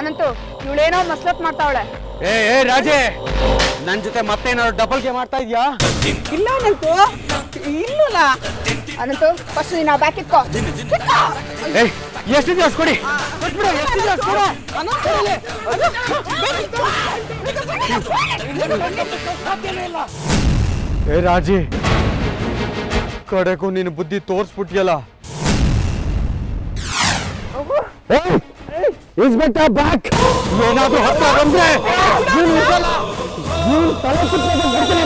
ಅನಂತು ಇವಳೇನೋ ಮಸ್ಲತ್ ಮಾಡ್ತಾವಳೆ. ಏ ರಾಜೆ, ನನ್ ಜೊತೆ ಮತ್ತೇನಾದ್ರು ಡಬಲ್ ಗೇಮ್ ಮಾಡ್ತಾ ಇದ್ಯಾ? ಇಲ್ಲ ಅನಂತು, ಇಲ್ಲಲ್ಲ ಅನಂತು. ಫಸ್ಟ್ ನೀನು ಬ್ಯಾಕ್ ಇಟ್ಕೋ. ಎಷ್ಟು ದಿವಸ ಕೊಡಿ, ಎಷ್ಟು ದಿವಸ ಕೊಡು. ಏ ರಾಜಿ, ಕಡೆಗೂ ನೀನು ಬುದ್ಧಿ ತೋರಿಸ್ಬಿಟ್ಟಿಯಲ್ಲ. Inspector back. ಏನಾದ್ರೂ ಹತ್ರ ಬಂದ್ರೆ ತಲೆ ಬಿಡ್ತೇನೆ.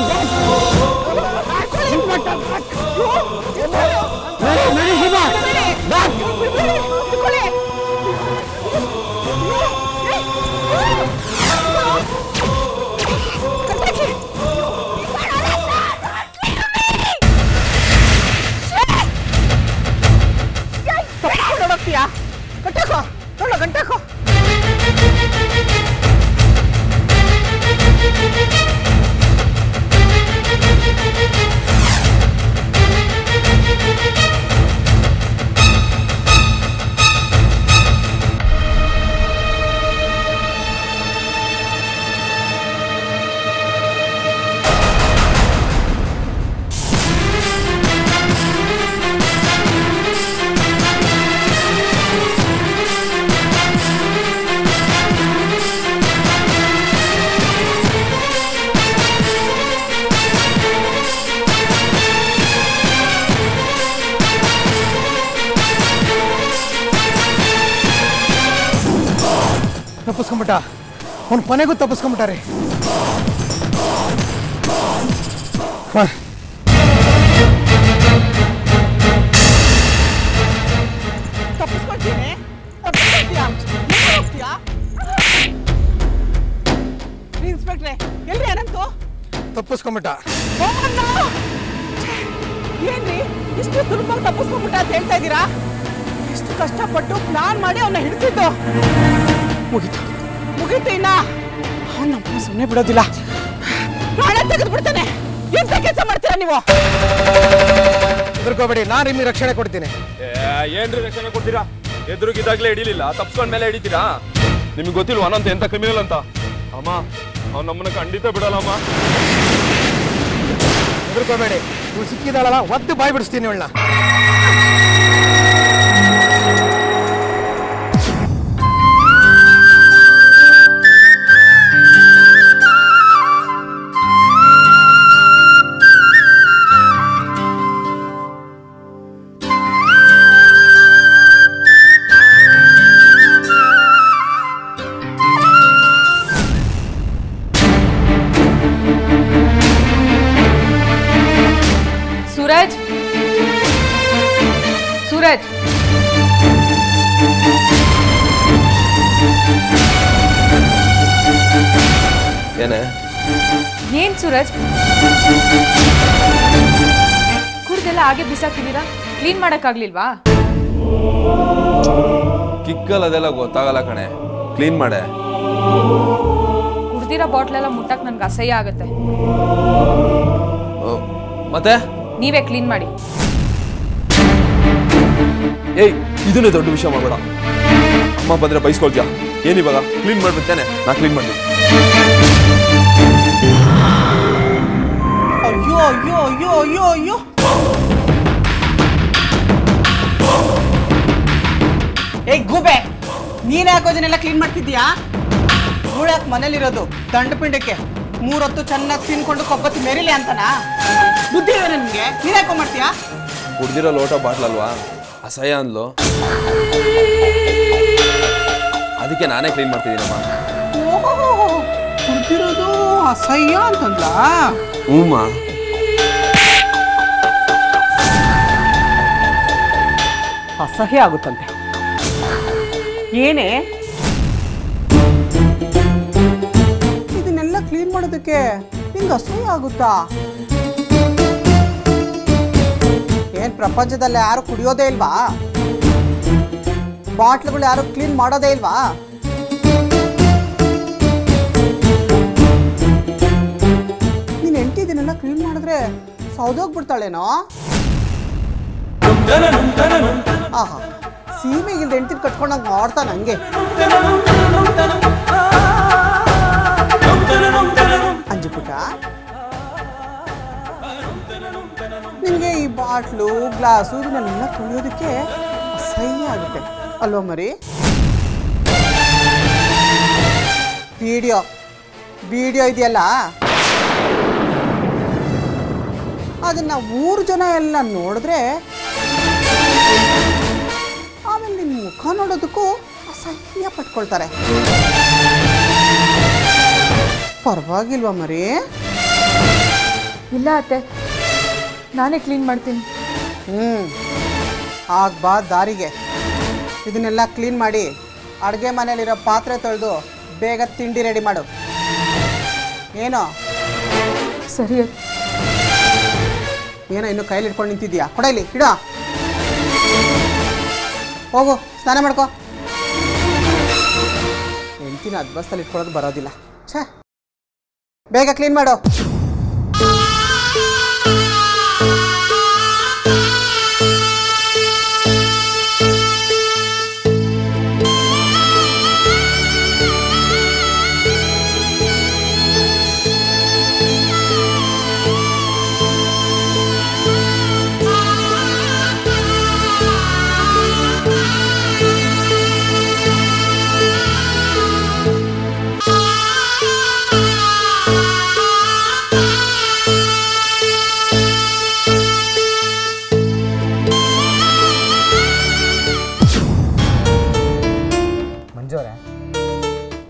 ಗಂಟಕೋ ನೋಡು, ಗಂಟಕೋ. ತಪ್ಪಿಸ್ಕೊಂಬಿಟ್ಟ, ಅವ್ನು ಕೊನೆಗೂ ತಪ್ಪಿಸ್ಕೊಂಬಿಟ್ಟಾರೆ. ತಪ್ಪಿಸ್ಕೊಳ್ತೀನಿ. ಇನ್ಸ್ಪೆಕ್ಟ್ರೆ, ಎಲ್ರಿ ಅನಂತು? ತಪ್ಪಿಸ್ಕೊಂಬಿಟ್ಟ. ಏನ್ರಿ ಇಷ್ಟು ಸುಲಭವಾಗಿ ತಪ್ಪಿಸ್ಕೊಂಬಿಟ್ಟ ಅಂತ ಹೇಳ್ತಾ ಇದ್ದೀರಾ? ಎಷ್ಟು ಕಷ್ಟಪಟ್ಟು ಪ್ಲಾನ್ ಮಾಡಿ ಅವನ್ನ ಹಿಡಿಸಿದ್ದು. ಮುಗೀತು ಇನ್ನ. ಅವ್ನು ನಮ್ಮನ್ನ ಸುಮ್ಮನೆ ಬಿಡೋದಿಲ್ಲ, ಪ್ರಾಣ ತೆಗೆದು ಬಿಡ್ತಾನೆ. ಎಂತ ಕೆಲಸ ಮಾಡ್ತೀರಾ ನೀವು? ಹೆದರ್ಕೋಬೇಡಿ, ನಾನು ನಿಮಗೆ ರಕ್ಷಣೆ ಕೊಡ್ತೀನಿ. ಏನ್ರಿ ರಕ್ಷಣೆ ಕೊಡ್ತೀರಾ? ಎದುರುಗಿದ್ದಾಗಲೇ ಹಿಡಿಲಿಲ್ಲ, ತಪ್ಸ್ಕೊಂಡ್ ಮೇಲೆ ಹಿಡಿತೀರಾ? ನಿಮ್ಗೆ ಗೊತ್ತಿಲ್ವ ಅನಂತ ಎಂತ ಕ್ರಿಮಿನಲ್ ಅಂತ? ಅಮ್ಮ, ಅವ್ನು ನಮ್ಮನ್ನ ಖಂಡಿತ ಬಿಡಲ್ಲಮ್ಮ. ಹೆದರ್ಕೋಬೇಡಿ, ನೀವು ಸಿಕ್ಕಿದಾಳಲ್ಲ, ಒದ್ದು ಬಾಯಿ ಬಿಡಿಸ್ತೀನಿ ಅವಳನ್ನ. सूरज, सूरज, ಏನೇ ಏನ್ सूरज ಕುಡ್ದೆಲ್ಲ ಹಾಗೆ ಬಿಸಾಕಿದೀರಾ? ಕ್ಲೀನ್ ಮಾಡಕ್ಕಾಗ್ಲಿಲ್ವಾ? ಕಿಕ್ಕಲ್ ಅದೆಲ್ಲ ಗೊತ್ತಾಗಲ್ಲ ಕಣೆ, ಕ್ಲೀನ್ ಮಾಡೆ. ಕುಡ್ದಿರೋ ಬಾಟ್ಲೆಲ್ಲ ಮುಟ್ಟಕ್ ನನ್ಗೆ ಅಸಹ್ಯ ಆಗತ್ತೆ. ಮತ್ತೆ ನೀವೇ ಕ್ಲೀನ್ ಮಾಡಿ. ಏಯ್, ಇದನ್ನೇ ದೊಡ್ಡ ವಿಷಯ ಮಾಡಬೇಡ. ಅಮ್ಮ ಬಂದ್ರೆ ಬೈಸ್ಕೊಳ್ತೀಯ. ಏನಿವಾಗ ಕ್ಲೀನ್ ಮಾಡ್ಬಿಡ್ತೇನೆ, ನಾ ಕ್ಲೀನ್ ಮಾಡ್ತೀನಿ. ಅಯ್ಯೋ ಅಯ್ಯೋ ಅಯ್ಯೋ ಅಯ್ಯೋ ಅಯ್ಯೋ. ಏ ಗೂಬೆ, ನೀನ್ ಯಾಕೋ ಇದನ್ನೆಲ್ಲ ಕ್ಲೀನ್ ಮಾಡ್ತಿದ್ಯಾ? ಇವಳ್ಯಾಕೆ ಮನೇಲಿರೋದು ದಂಡಪಿಂಡಕ್ಕೆ 3 ಹೊತ್ತು ಚೆನ್ನಾಗಿ ತಿನ್ಕೊಂಡು ಕೊಬ್ಬತ್ತಿ ಮೆರಿಲಿ ಅಂತನಾ? ಬುದ್ಧಿ ಇದೆ ನಿಮ್ಗೆ? ನೀನ್ ಯಾಕೋ ಮಾಡ್ತೀಯಾ? ಕುಡ್ದಿರೋ ಲೋಟ ಬಾಟ್ಲಲ್ವಾ, ಅಸಹ್ಯ ಅಂದ್ಲು, ಅದಕ್ಕೆ ನಾನೇ ಕ್ಲೀನ್ ಮಾಡ್ತಿದ್ದೀನಮ್ಮ. ಕುಡ್ದಿರೋದು ಅಸಹ್ಯ ಅಂತಂದ್ಲಾ? ಹ್ಞೂಮ್ಮ. ಅಸಹ್ಯ ಆಗುತ್ತಂತೆ. ಏನೇ ಇದನ್ನೆಲ್ಲ ಕ್ಲೀನ್ ಮಾಡೋದಕ್ಕೆ ನಿಂಗೆ ಅಸಹ್ಯ ಆಗುತ್ತಾ? ಏನ್ ಪ್ರಪಂಚದಲ್ಲಿ ಯಾರು ಕುಡಿಯೋದೇ ಇಲ್ವಾ? ಬಾಟ್ಲುಗಳು ಯಾರು ಕ್ಲೀನ್ ಮಾಡೋದೇ ಇಲ್ವಾ? ನೀನ್ ಹೆಂಡತಿ ಇದನ್ನೆಲ್ಲ ಕ್ಲೀನ್ ಮಾಡಿದ್ರೆ ಸೌದೋಗ್ಬಿಡ್ತಾಳೇನೋ? ಆಹಾ, ಸೀಮೆಗಿಲ್ದ ಹೆಂಡ್ತಿನ ಕಟ್ಕೊಂಡಂಗೆ ಮಾಡ್ತಾನೆ ಹಂಗೆ. ಅಂಜು ಪುಟ್ಟ, ನಿನಗೆ ಈ ಬಾಟ್ಲು ಗ್ಲಾಸು ಇದನ್ನೆಲ್ಲ ತೊಳೆಯೋದಕ್ಕೆ ಅಸಹ್ಯ ಆಗುತ್ತೆ ಅಲ್ವಾ ಮರಿ? ವಿಡಿಯೋ ಇದೆಯಲ್ಲ, ಅದನ್ನ 3 ಜನ ಎಲ್ಲ ನೋಡಿದ್ರೆ ಆಮೇಲೆ ನಿನ್ನ ಮುಖ ನೋಡೋದಕ್ಕೂ ಅಸಹ್ಯ ಪಟ್ಕೊಳ್ತಾರೆ. ಪರವಾಗಿಲ್ವಾ ಮರಿ? ಇಲ್ಲ ಅತ್ತೆ, ನಾನೇ ಕ್ಲೀನ್ ಮಾಡ್ತೀನಿ. ಆಗ ಬಾ ದಾರಿಗೆ. ಇದನ್ನೆಲ್ಲ ಕ್ಲೀನ್ ಮಾಡಿ ಅಡುಗೆ ಮನೇಲಿರೋ ಪಾತ್ರೆ ತೊಳೆದು ಬೇಗ ತಿಂಡಿ ರೆಡಿ ಮಾಡು. ಏನೋ ಸರಿ. ಏನೋ ಇನ್ನು ಕೈಲಿ ಇಟ್ಕೊಂಡು ನಿಂತಿದ್ಯಾ? ಕೊಡಲಿ ಇಡೋ. ಹೋಗು ಸ್ನಾನ ಮಾಡ್ಕೋ. ಹೆಂಡ್ತಿನ ಅದ್ಬಸ್ತಲ್ಲಿ ಇಟ್ಕೊಳ್ಳೋದು ಬರೋದಿಲ್ಲ. ಛೇ, ಬೇಗ ಕ್ಲೀನ್ ಮಾಡು.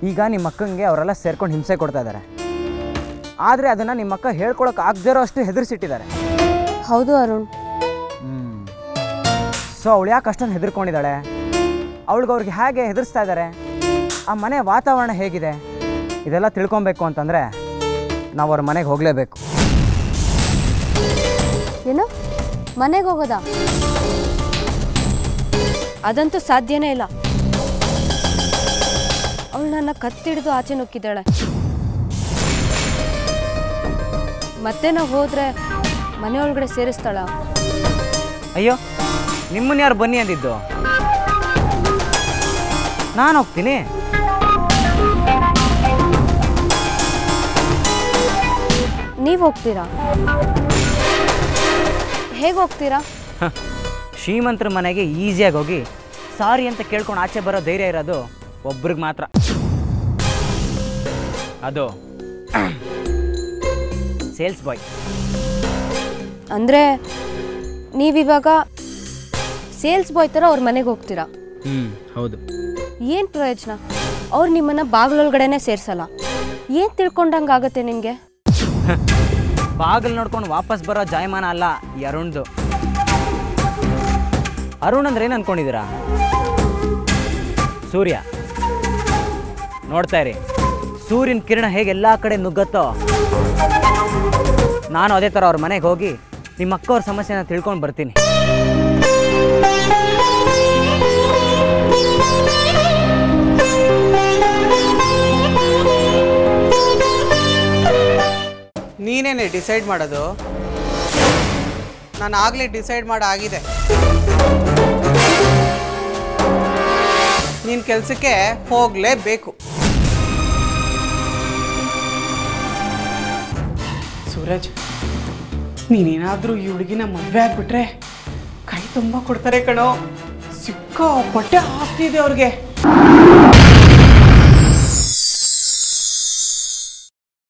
ಈಗ ನಿಮ್ಮ ಅಕ್ಕಂಗೆ ಅವರೆಲ್ಲ ಸೇರ್ಕೊಂಡು ಹಿಂಸೆ ಕೊಡ್ತಾ ಇದ್ದಾರೆ. ಆದರೆ ಅದನ್ನು ನಿಮ್ಮ ಅಕ್ಕ ಹೇಳ್ಕೊಳಕ್ಕೆ ಆಗದೇ ಇರೋ ಅಷ್ಟು ಹೆದರ್ಸಿಟ್ಟಿದ್ದಾರೆ. ಹೌದು ಅರುಣ್. ಸೊ ಅವಳು ಯಾಕೆ ಅಷ್ಟೊಂದು ಹೆದರ್ಕೊಂಡಿದ್ದಾಳೆ? ಅವ್ರಿಗೆ ಹೇಗೆ ಹೆದರ್ಸ್ತಾ ಇದ್ದಾರೆ? ಆ ಮನೆ ವಾತಾವರಣ ಹೇಗಿದೆ? ಇದೆಲ್ಲ ತಿಳ್ಕೊಬೇಕು ಅಂತಂದರೆ ನಾವು ಅವ್ರ ಮನೆಗೆ ಹೋಗಲೇಬೇಕು. ಏನು ಮನೆಗೆ ಹೋಗೋದಾ? ಅದಂತೂ ಸಾಧ್ಯನೇ ಇಲ್ಲ. ಅವಳು ನನ್ನ ಕತ್ತಿಡಿದು ಆಚೆ ನುಕ್ಕಿದ್ದಾಳೆ. ಮತ್ತೆ ನಾವು ಹೋದ್ರೆ ಮನೆಯೊಳಗಡೆ ಸೇರಿಸ್ತಾಳ? ಅಯ್ಯೋ, ನಿಮ್ಮನ್ನ ಯಾರು ಬನ್ನಿ ಅಂದಿದ್ದು? ನಾನು ಹೋಗ್ತೀನಿ. ನೀವು ಹೋಗ್ತೀರಾ? ಹೇಗೆ ಹೋಗ್ತೀರಾ? ಶ್ರೀಮಂತರ ಮನೆಗೆ ಈಸಿಯಾಗಿ ಹೋಗಿ ಸಾರಿ ಅಂತ ಕೇಳ್ಕೊಂಡು ಆಚೆ ಬರೋ ಧೈರ್ಯ ಇರೋದು ಒಬ್ರಿಗೆ ಮಾತ್ರ. ಅದು ಸೇಲ್ಸ್ ಬಾಯ್. ಅಂದರೆ ನೀವಿವಾಗ ಸೇಲ್ಸ್ ಬಾಯ್ ಥರ ಅವ್ರ ಮನೆಗೆ ಹೋಗ್ತೀರಾ? ಹೌದು. ಏನು ಪ್ರಯೋಜನ? ಅವ್ರು ನಿಮ್ಮನ್ನು ಬಾಗಿಲೊಳಗಡೆನೇ ಸೇರಿಸಲ್ಲ. ಏನು ತಿಳ್ಕೊಂಡಂಗಾಗುತ್ತೆ ನಿಮಗೆ? ಬಾಗಿಲು ನೋಡ್ಕೊಂಡು ವಾಪಸ್ ಬರೋ ಜಾಯಮಾನ ಅಲ್ಲ ಈ ಅರುಣ್ದು. ಅರುಣ್ ಅಂದ್ರೆ ಏನು ಅಂದ್ಕೊಂಡಿದ್ದೀರಾ? ಸೂರ್ಯ. ನೋಡ್ತಾ ಇರಿ, ಸೂರ್ಯನ ಕಿರಣ ಹೇಗೆ ಎಲ್ಲ ಕಡೆ ನುಗ್ಗತ್ತೋ, ನಾನು ಅದೇ ಥರ ಅವ್ರ ಮನೆಗೆ ಹೋಗಿ ನಿಮ್ಮ ಅಕ್ಕವ್ರ ಸಮಸ್ಯೆನ ತಿಳ್ಕೊಂಡು ಬರ್ತೀನಿ. ನೀನೇನೆ ಡಿಸೈಡ್ ಮಾಡೋದು? ನಾನು ಆಗಲೇ ಡಿಸೈಡ್ ಮಾಡಾಗಿದೆ. ನೀನು ಕೆಲಸಕ್ಕೆ ಹೋಗಲೇಬೇಕು. ಸೂರಜ್, ನೀನೇನಾದರೂ ಈ ಹುಡುಗಿನ ಮದುವೆ ಆಗ್ಬಿಟ್ರೆ ಕೈ ತುಂಬ ಕೊಡ್ತಾರೆ ಕಣೋ. ಸಿಕ್ಕಾಪಟ್ಟೆ ಆಸ್ತಿ ಇದೆ ಅವ್ರಿಗೆ.